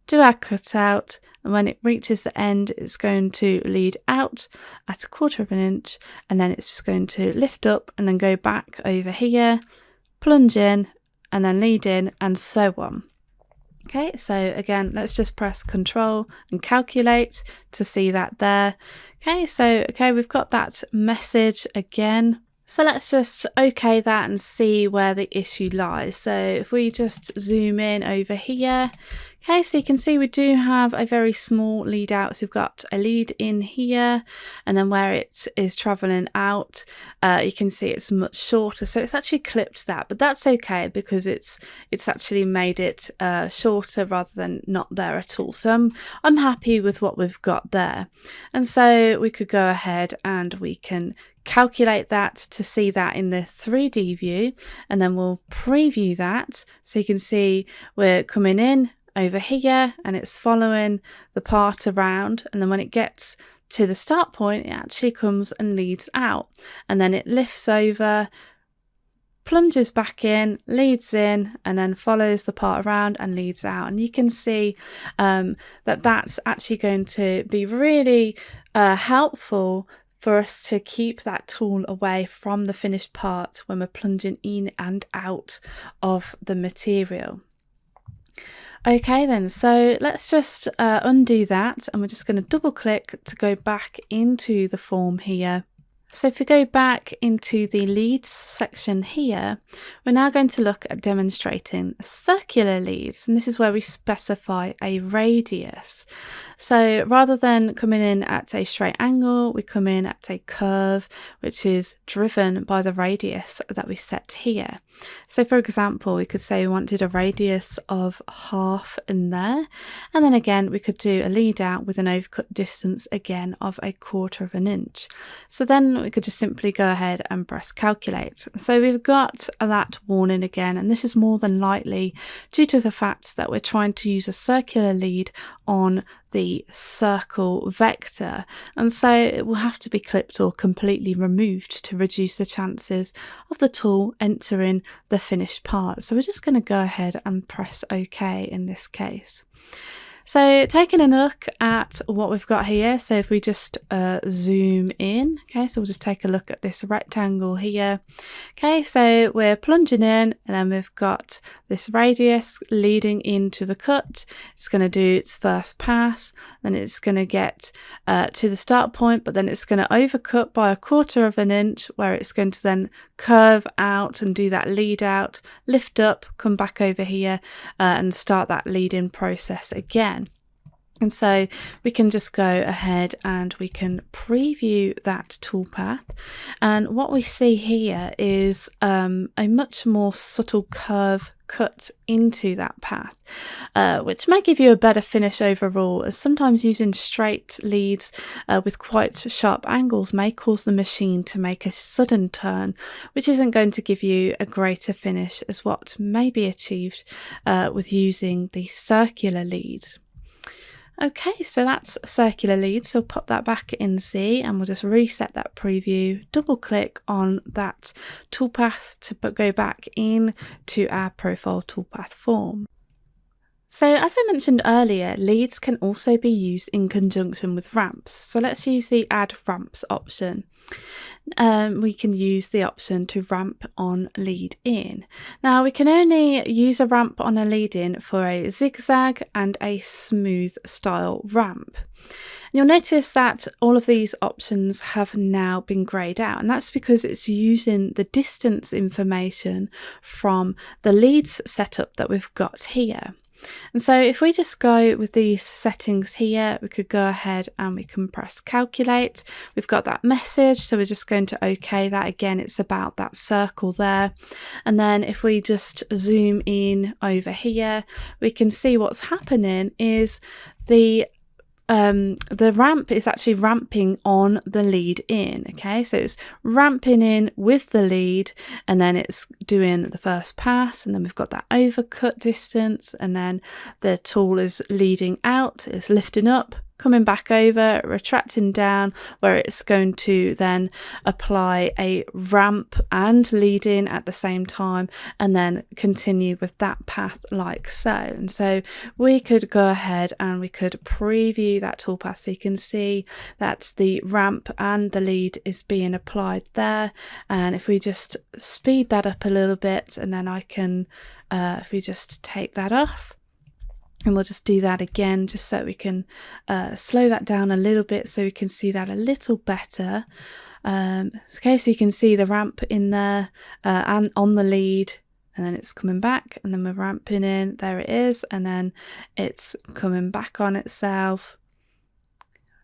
do our cutout, and when it reaches the end, it's going to lead out at 1/4 of an inch, and then it's just going to lift up and then go back over here, plunge in, and then lead in, and so on. Okay, so again, let's just press Control and calculate to see that there. Okay, we've got that message again. So let's just OK that and see where the issue lies. So if we just zoom in over here, okay, so you can see we do have a very small lead out. So we've got a lead in here, and then where it is traveling out, you can see it's much shorter. So it's actually clipped that, but that's okay because it's actually made it shorter rather than not there at all. So I'm happy with what we've got there. And so we could go ahead and we can calculate that to see that in the 3D view, and then we'll preview that so you can see we're coming in over here and it's following the part around, and then when it gets to the start point, it actually comes and leads out, and then it lifts over, plunges back in, leads in, and then follows the part around and leads out. And you can see that that's actually going to be really helpful for us to keep that tool away from the finished part when we're plunging in and out of the material. Okay then, so let's just undo that, and we're just going to double click to go back into the form here. So if we go back into the leads section here, we're now going to look at demonstrating circular leads, and this is where we specify a radius. So rather than coming in at a straight angle, we come in at a curve which is driven by the radius that we set here. So for example, we could say we wanted a radius of 1/2 in there, and then again we could do a lead out with an overcut distance again of 1/4 of an inch. So then we could just simply go ahead and press calculate. So we've got that warning again, and this is more than likely due to the fact that we're trying to use a circular lead on the circle vector, and so it will have to be clipped or completely removed to reduce the chances of the tool entering the finished part. So we're just going to go ahead and press OK in this case. So taking a look at what we've got here, so if we just zoom in, okay, so we'll just take a look at this rectangle here. Okay, so we're plunging in, and then we've got this radius leading into the cut. It's going to do its first pass, then it's going to get to the start point, but then it's going to overcut by 1/4 of an inch, where it's going to then curve out and do that lead out, lift up, come back over here and start that lead in process again. And so we can just go ahead and we can preview that toolpath. And what we see here is a much more subtle curve cut into that path, which may give you a better finish overall, as sometimes using straight leads with quite sharp angles may cause the machine to make a sudden turn, which isn't going to give you a greater finish as what may be achieved with using the circular leads. Okay, so that's circular lead, so pop that back in C and we'll just reset that preview, double click on that toolpath to go back in to our profile toolpath form. So as I mentioned earlier, leads can also be used in conjunction with ramps. So let's use the add ramps option. We can use the option to ramp on lead in. Now we can only use a ramp on a lead in for a zigzag and a smooth style ramp. And you'll notice that all of these options have now been greyed out, and that's because it's using the distance information from the leads setup that we've got here. And so if we just go with these settings here, we could go ahead and we can press calculate. We've got that message, so we're just going to OK that. Again, it's about that circle there. And then if we just zoom in over here, we can see what's happening is the ramp is actually ramping on the lead in. Okay, so it's ramping in with the lead, and then it's doing the first pass, and then we've got that overcut distance, and then the tool is leading out, it's lifting up, coming back over, retracting down, where it's going to then apply a ramp and lead in at the same time, and then continue with that path like so. And so we could go ahead and we could preview that toolpath so you can see that the ramp and the lead is being applied there. And if we just speed that up a little bit, and then I can, if we just take that off, and we'll just do that again just so we can slow that down a little bit so we can see that a little better. Okay, so you can see the ramp in there and on the lead, and then it's coming back, and then we're ramping in, there it is, and then it's coming back on itself,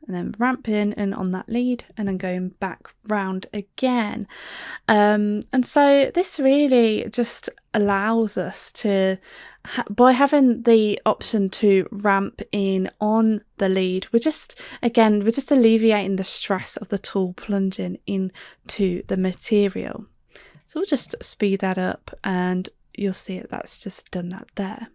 and then ramping in on that lead, and then going back round again. And so this really just allows us to, by having the option to ramp in on the lead, we're just alleviating the stress of the tool plunging into the material. So we'll just speed that up, and you'll see it, that's just done that there.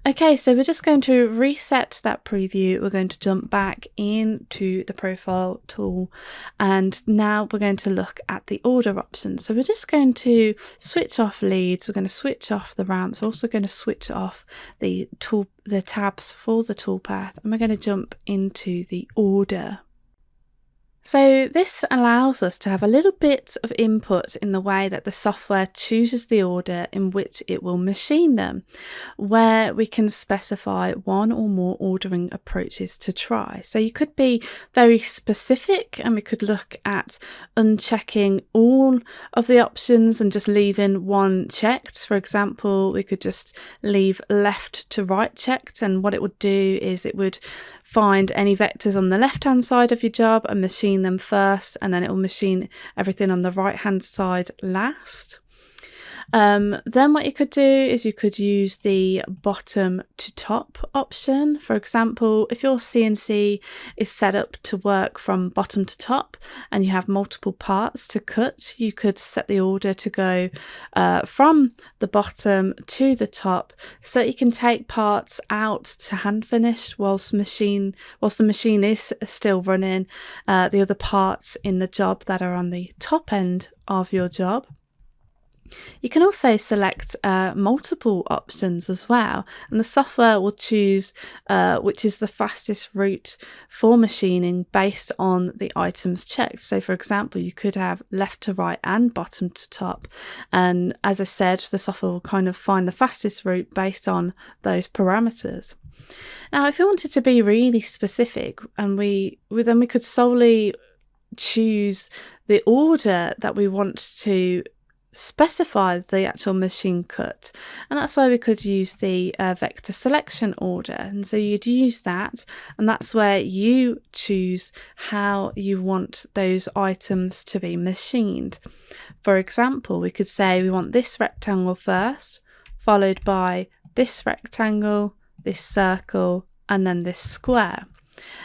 Okay, so we're just going to reset that preview. We're going to jump back into the profile tool, and now we're going to look at the order options. So we're just going to switch off leads, we're going to switch off the ramps, we're also going to switch off the tabs for the toolpath, and we're going to jump into the order. So this allows us to have a little bit of input in the way that the software chooses the order in which it will machine them, where we can specify one or more ordering approaches to try. So you could be very specific, and we could look at unchecking all of the options and just leaving one checked. For example, we could just leave left to right checked, and what it would do is it would find any vectors on the left hand side of your job and machine them first, and then it will machine everything on the right hand side last. Then what you could do is you could use the bottom to top option. For example, if your CNC is set up to work from bottom to top and you have multiple parts to cut, you could set the order to go from the bottom to the top, so that you can take parts out to hand finish whilst the machine is still running the other parts in the job that are on the top end of your job. You can also select multiple options as well, and the software will choose which is the fastest route for machining based on the items checked. So for example, you could have left to right and bottom to top, and as I said, the software will kind of find the fastest route based on those parameters. Now if you wanted to be really specific, and we could solely choose the order that we want to specify the actual machine cut, and that's why we could use the vector selection order. And so you'd use that, and that's where you choose how you want those items to be machined. For example, we could say we want this rectangle first, followed by this rectangle, this circle, and then this square.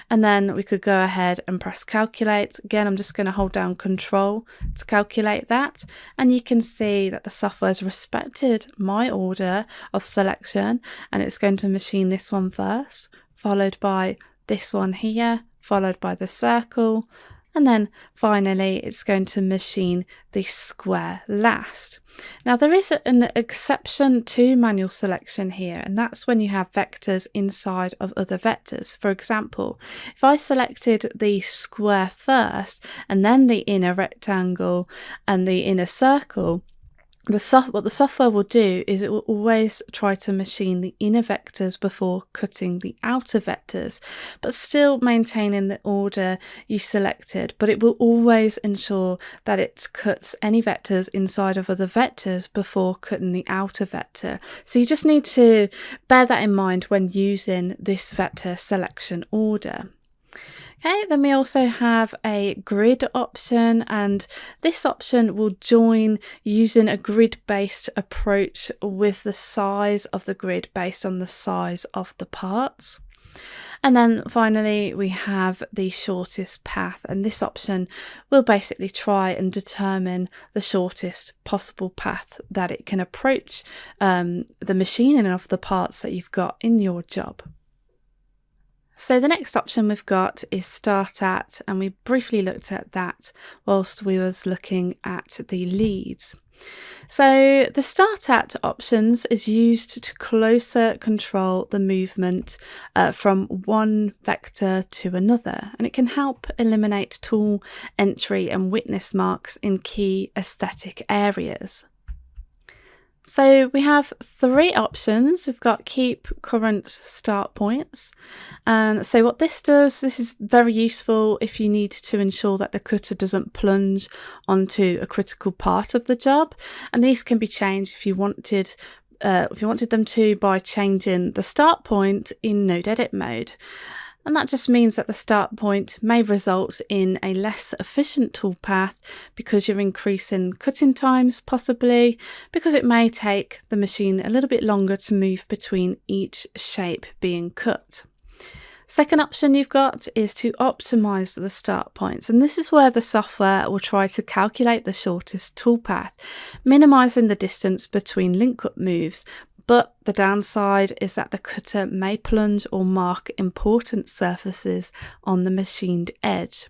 And then we could go ahead and press calculate. Again, I'm just going to hold down Control to calculate that. And you can see that the software has respected my order of selection, and it's going to machine this one first, followed by this one here, followed by the circle, and then finally it's going to machine the square last. Now there is an exception to manual selection here, and that's when you have vectors inside of other vectors. For example, if I selected the square first and then the inner rectangle and the inner circle, what the software will do is it will always try to machine the inner vectors before cutting the outer vectors, but still maintaining the order you selected. But it will always ensure that it cuts any vectors inside of other vectors before cutting the outer vector. So you just need to bear that in mind when using this vector selection order. Okay, then we also have a grid option, and this option will join using a grid-based approach with the size of the grid based on the size of the parts. And then finally we have the shortest path, and this option will basically try and determine the shortest possible path that it can approach the machining of the parts that you've got in your job. So the next option we've got is Start At, and we briefly looked at that whilst we was looking at the leads. So the Start At options is used to closer control the movement from one vector to another, and it can help eliminate tool entry and witness marks in key aesthetic areas. So we have three options. We've got keep current start points. And so what this does, this is very useful if you need to ensure that the cutter doesn't plunge onto a critical part of the job. And these can be changed if you wanted them to by changing the start point in node edit mode. And that just means that the start point may result in a less efficient toolpath because you're increasing cutting times, possibly because it may take the machine a little bit longer to move between each shape being cut. Second option you've got is to optimize the start points, and this is where the software will try to calculate the shortest toolpath, minimizing the distance between link cut moves. But the downside is that the cutter may plunge or mark important surfaces on the machined edge.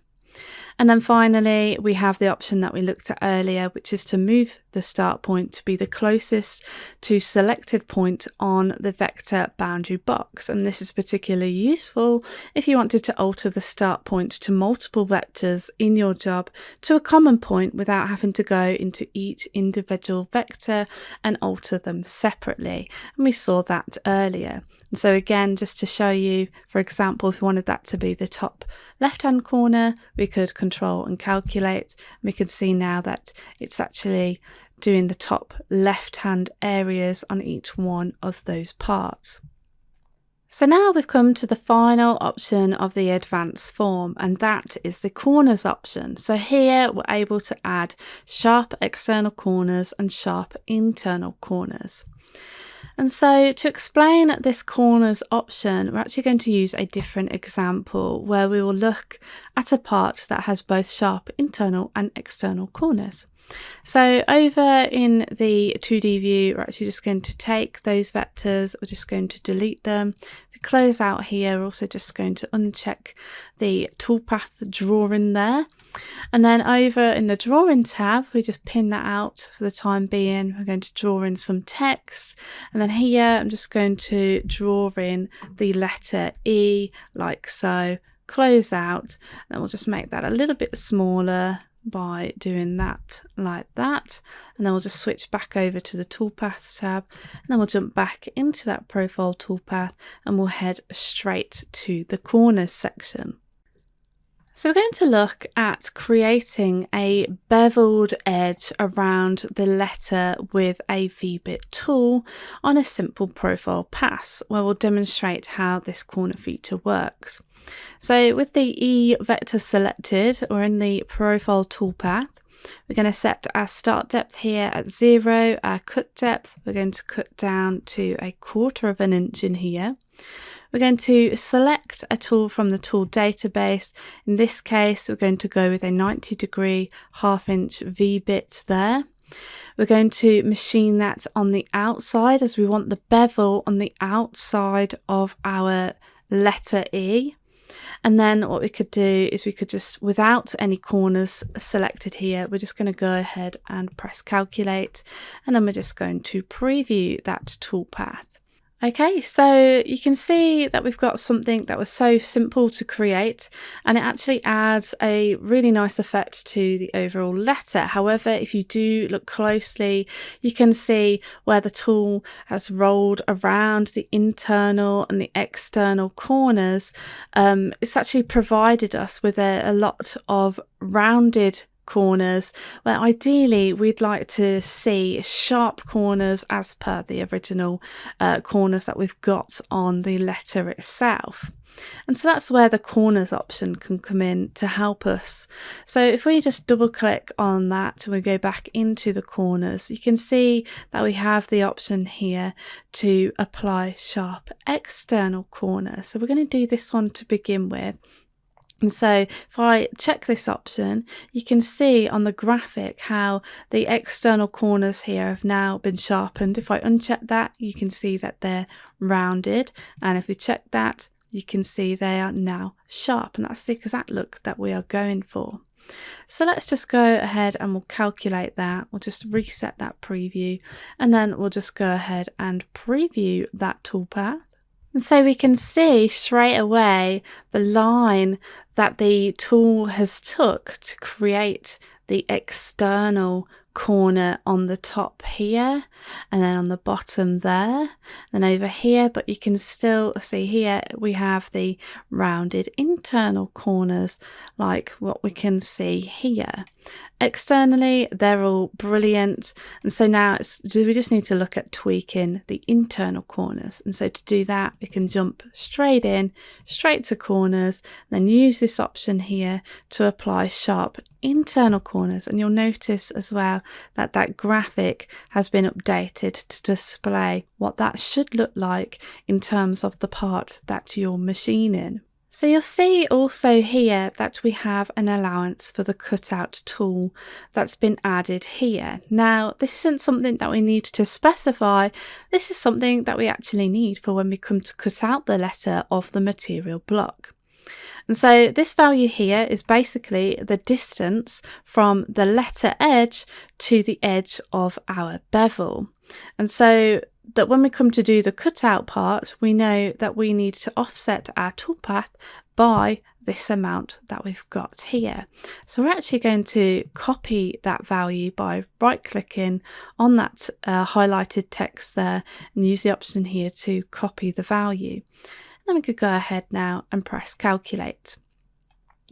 And then finally, we have the option that we looked at earlier, which is to move the start point to be the closest to selected point on the vector boundary box. And this is particularly useful if you wanted to alter the start point to multiple vectors in your job to a common point without having to go into each individual vector and alter them separately. And we saw that earlier. And so again, just to show you, for example, if we wanted that to be the top left-hand corner, we could control and calculate. We can see now that it's actually doing the top left-hand areas on each one of those parts. So now we've come to the final option of the advanced form, and that is the corners option. So here we're able to add sharp external corners and sharp internal corners. And so to explain this corners option, we're actually going to use a different example where we will look at a part that has both sharp internal and external corners. So over in the 2D view, we're actually just going to take those vectors, we're just going to delete them. If we close out here, we're also just going to uncheck the toolpath drawing there. And then over in the drawing tab, we just pin that out for the time being. We're going to draw in some text, and then here I'm just going to draw in the letter E like so, close out, and we'll just make that a little bit smaller by doing that like that. And then we'll just switch back over to the toolpaths tab, and then we'll jump back into that profile toolpath and we'll head straight to the corners section. So we're going to look at creating a beveled edge around the letter with a V-bit tool on a simple profile pass, where we'll demonstrate how this corner feature works. So with the E vector selected, or in the profile toolpath, we're going to set our start depth here at 0, our cut depth, we're going to cut down to 1/4 of an inch in here. We're going to select a tool from the tool database. In this case, we're going to go with a 90-degree 1/2 inch V-bit there. We're going to machine that on the outside, as we want the bevel on the outside of our letter E. And then what we could do is we could just, without any corners selected here, we're just going to go ahead and press calculate, and then we're just going to preview that toolpath. Okay, so you can see that we've got something that was so simple to create, and it actually adds a really nice effect to the overall letter. However, if you do look closely, you can see where the tool has rolled around the internal and the external corners. It's actually provided us with a lot of rounded corners, where ideally we'd like to see sharp corners as per the original corners that we've got on the letter itself. And so that's where the corners option can come in to help us. So if we just double click on that and we go back into the corners, you can see that we have the option here to apply sharp external corners. So we're going to do this one to begin with. And so if I check this option, you can see on the graphic how the external corners here have now been sharpened. If I uncheck that, you can see that they're rounded. And if we check that, you can see they are now sharp. And that's the exact look that we are going for. So let's just go ahead and we'll calculate that. We'll just reset that preview, and then we'll just go ahead and preview that toolpath. And so we can see straight away the line that the tool has took to create the external corner on the top here, and then on the bottom there, and over here. But you can still see here we have the rounded internal corners like what we can see here. Externally, they're all brilliant, and so now we just need to look at tweaking the internal corners. And so to do that, we can jump straight to corners, then use this option here to apply sharp internal corners. And you'll notice as well that that graphic has been updated to display what that should look like in terms of the part that you're machining. So you'll see also here that we have an allowance for the cutout tool that's been added here. Now, this isn't something that we need to specify. This is something that we actually need for when we come to cut out the letter of the material block. And so this value here is basically the distance from the letter edge to the edge of our bevel. And so that when we come to do the cutout part, we know that we need to offset our toolpath by this amount that we've got here. So we're actually going to copy that value by right clicking on that highlighted text there and use the option here to copy the value. And then we could go ahead now and press calculate.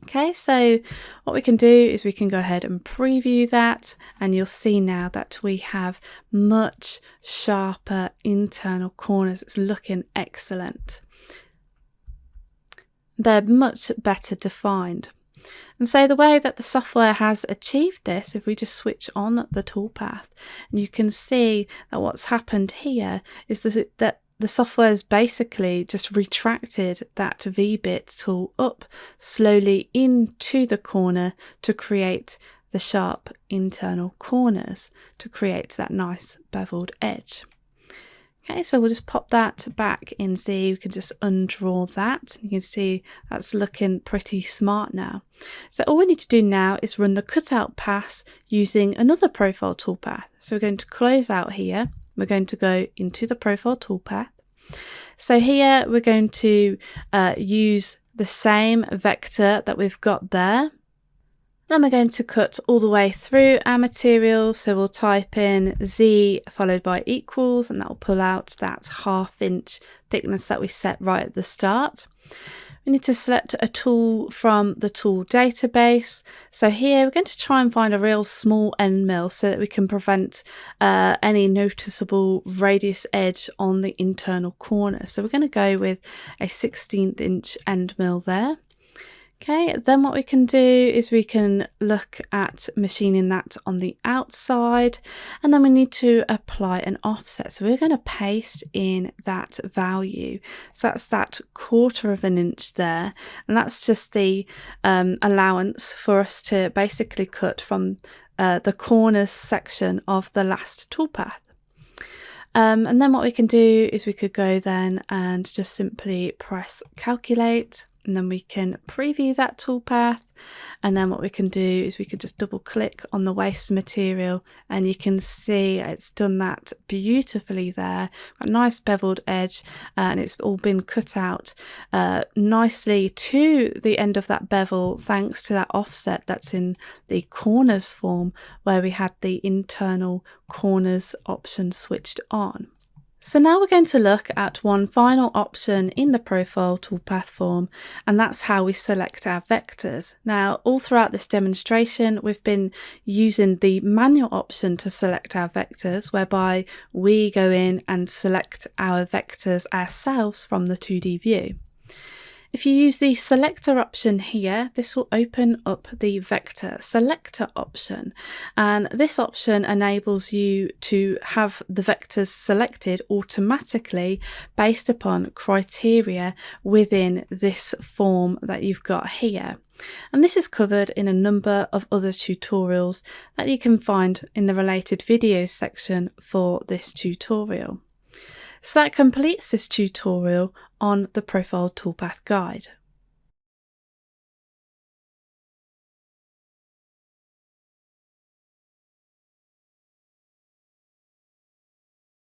Okay, so what we can do is we can go ahead and preview that, and you'll see now that we have much sharper internal corners. It's looking excellent. They're much better defined. And so the way that the software has achieved this, if we just switch on the toolpath, and you can see that what's happened here is that the software has basically just retracted that V-bit tool up slowly into the corner to create the sharp internal corners, to create that nice beveled edge. Okay, so we'll just pop that back in Z. We can just undraw that. You can see that's looking pretty smart now. So all we need to do now is run the cutout pass using another profile toolpath. So we're going to close out here. We're going to go into the profile toolpath. So here we're going to use the same vector that we've got there. Then we're going to cut all the way through our material. So we'll type in Z followed by equals, and that will pull out that 1/2 inch thickness that we set right at the start. We need to select a tool from the tool database. So here we're going to try and find a real small end mill so that we can prevent any noticeable radius edge on the internal corner. So we're going to go with a 16th inch end mill there. Okay, then what we can do is we can look at machining that on the outside, and then we need to apply an offset. So we're going to paste in that value. So that's that 1/4 of an inch there, and that's just the allowance for us to basically cut from the corners section of the last toolpath. And then what we can do is we could go then and just simply press calculate, and then we can preview that toolpath. And then what we can do is we could just double click on the waste material, and you can see it's done that beautifully there. A nice beveled edge, and it's all been cut out nicely to the end of that bevel thanks to that offset that's in the corners form where we had the internal corners option switched on. So now we're going to look at one final option in the profile toolpath form, and that's how we select our vectors. Now, all throughout this demonstration, we've been using the manual option to select our vectors, whereby we go in and select our vectors ourselves from the 2D view. If you use the selector option here, this will open up the vector selector option, and this option enables you to have the vectors selected automatically based upon criteria within this form that you've got here. And this is covered in a number of other tutorials that you can find in the related videos section for this tutorial. So that completes this tutorial on the Profile Toolpath Guide.